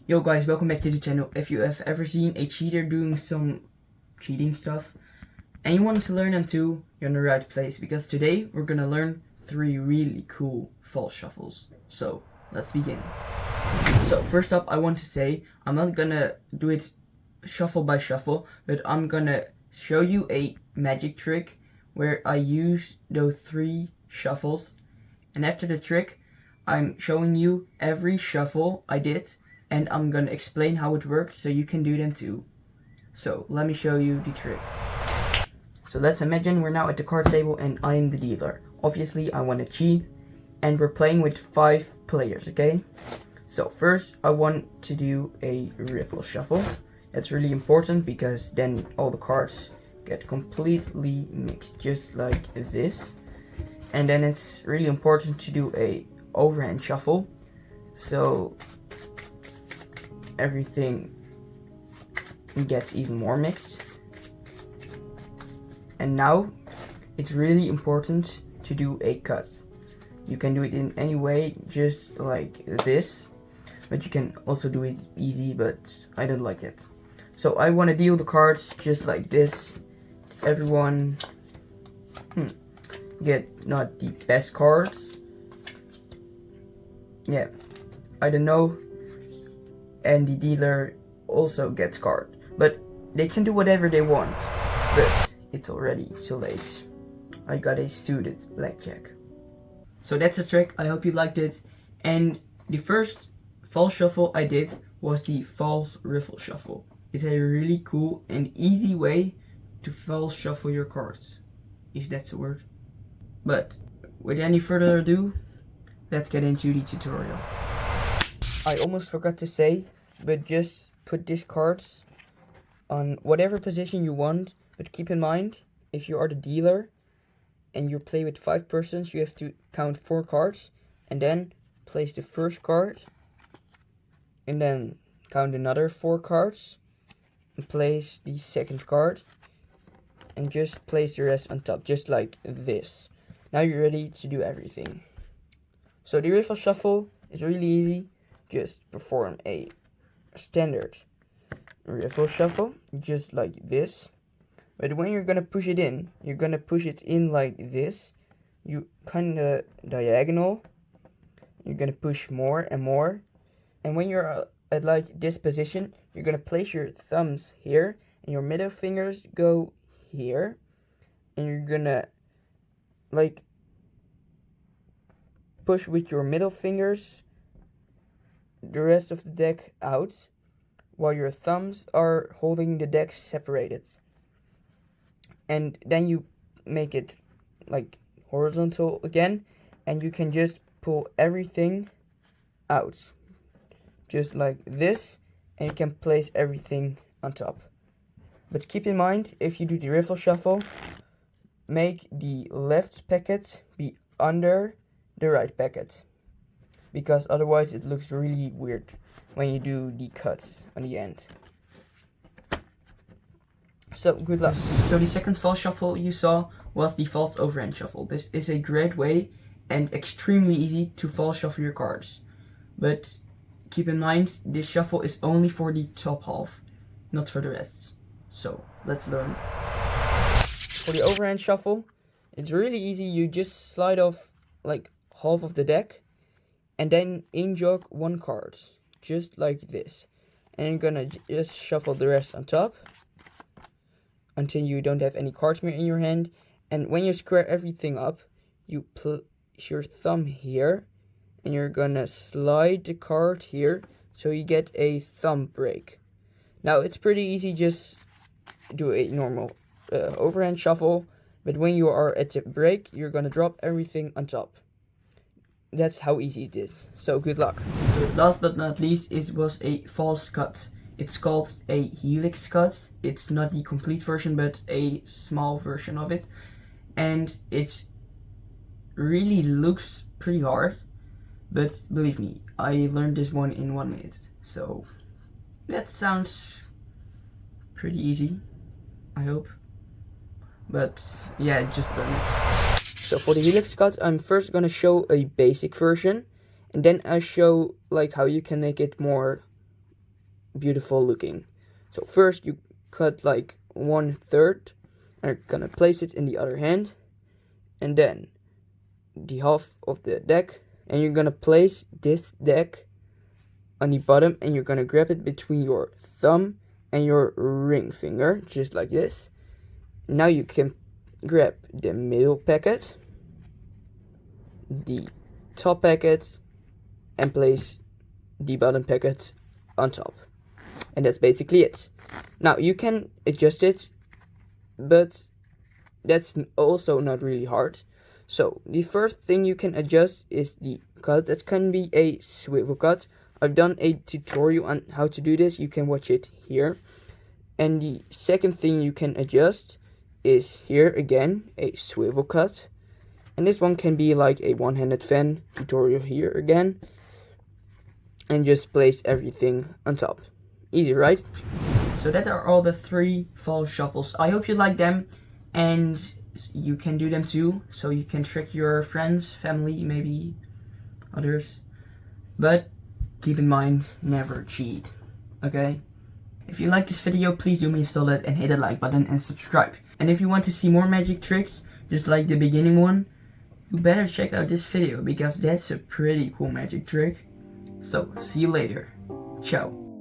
Yo guys, welcome back to the channel. If you have ever seen a cheater doing some cheating stuff and you want to learn them too, you're in the right place, because today we're gonna learn 3 really cool false shuffles. So let's begin. So first up, I want to say I'm not gonna do it shuffle by shuffle, but I'm gonna show you a magic trick where I use those 3 shuffles, and after the trick I'm showing you every shuffle I did, and I'm gonna explain how it works so you can do them too. So let me show you the trick. So let's imagine we're now at the card table and I'm the dealer. Obviously I want to cheat, and we're playing with 5 players, okay? So first I want to do a riffle shuffle. That's really important because then all the cards get completely mixed, just like this. And then it's really important to do a overhand shuffle, so everything gets even more mixed. And now it's really important to do a cut. You can do it in any way, just like this, but you can also do it easy, but I don't like it. So I want to deal the cards just like this. Everyone get not the best cards. Yeah, I don't know. And the dealer also gets card, but they can do whatever they want. But it's already too late. I got a suited blackjack. So that's a trick. I hope you liked it. And the first false shuffle I did was the false riffle shuffle. It's a really cool and easy way to false shuffle your cards, if that's a word. But with any further ado, let's get into the tutorial. I almost forgot to say, but just put these cards on whatever position you want, but keep in mind, if you are the dealer and you play with 5 persons, you have to count 4 cards and then place the first card and then count another 4 cards and place the second card and just place the rest on top, just like this. Now you're ready to do everything. So the riffle shuffle is really easy. Just perform a standard riffle shuffle, just like this. But when you're gonna push it in, you're gonna push it in like this. You kinda diagonal. You're gonna push more and more. And when you're at like this position, you're gonna place your thumbs here and your middle fingers go here. And you're gonna like push with your middle fingers the rest of the deck out, while your thumbs are holding the deck separated. And then you make it like horizontal again, and you can just pull everything out, just like this, and you can place everything on top. But keep in mind, if you do the riffle shuffle, make the left packet be under the right packet, because otherwise it looks really weird when you do the cuts on the end. So good luck. So the second false shuffle you saw was the false overhand shuffle. This is a great way and extremely easy to false shuffle your cards. But keep in mind, this shuffle is only for the top half, not for the rest. So let's learn. For the overhand shuffle, it's really easy. You just slide off like half of the deck and then in-jog 1 card, just like this. And you're gonna just shuffle the rest on top until you don't have any cards more in your hand. And when you square everything up, you place your thumb here and you're gonna slide the card here so you get a thumb break. Now it's pretty easy, just do a normal overhand shuffle, but when you are at the break, you're gonna drop everything on top. That's how easy it is. So good luck. Last but not least, it was a false cut. It's called a Helix Cut. It's not the complete version, but a small version of it. And it really looks pretty hard, but believe me, I learned this one in 1 minute. So that sounds pretty easy, I hope. But yeah, just learn it. So for the Helix Cut, I'm first gonna show a basic version, and then I show like how you can make it more beautiful looking. So first you cut like 1/3 and you're gonna place it in the other hand, and then the half of the deck, and you're gonna place this deck on the bottom, and you're gonna grab it between your thumb and your ring finger, just like this. Now you can grab the middle packet, the top packet, and place the bottom packet on top. And that's basically it. Now you can adjust it, but that's also not really hard. So the first thing you can adjust is the cut. That can be a swivel cut. I've done a tutorial on how to do this. You can watch it here. And the second thing you can adjust is here again, a swivel cut. And this one can be like a one-handed fan tutorial here again. And just place everything on top. Easy, right? So that are all the 3 fall shuffles. I hope you like them, and you can do them too. So you can trick your friends, family, maybe others. But keep in mind, never cheat. Okay? If you like this video, please do me a solid and hit the like button and subscribe. And if you want to see more magic tricks, just like the beginning one, you better check out this video, because that's a pretty cool magic trick. So, see you later. Ciao.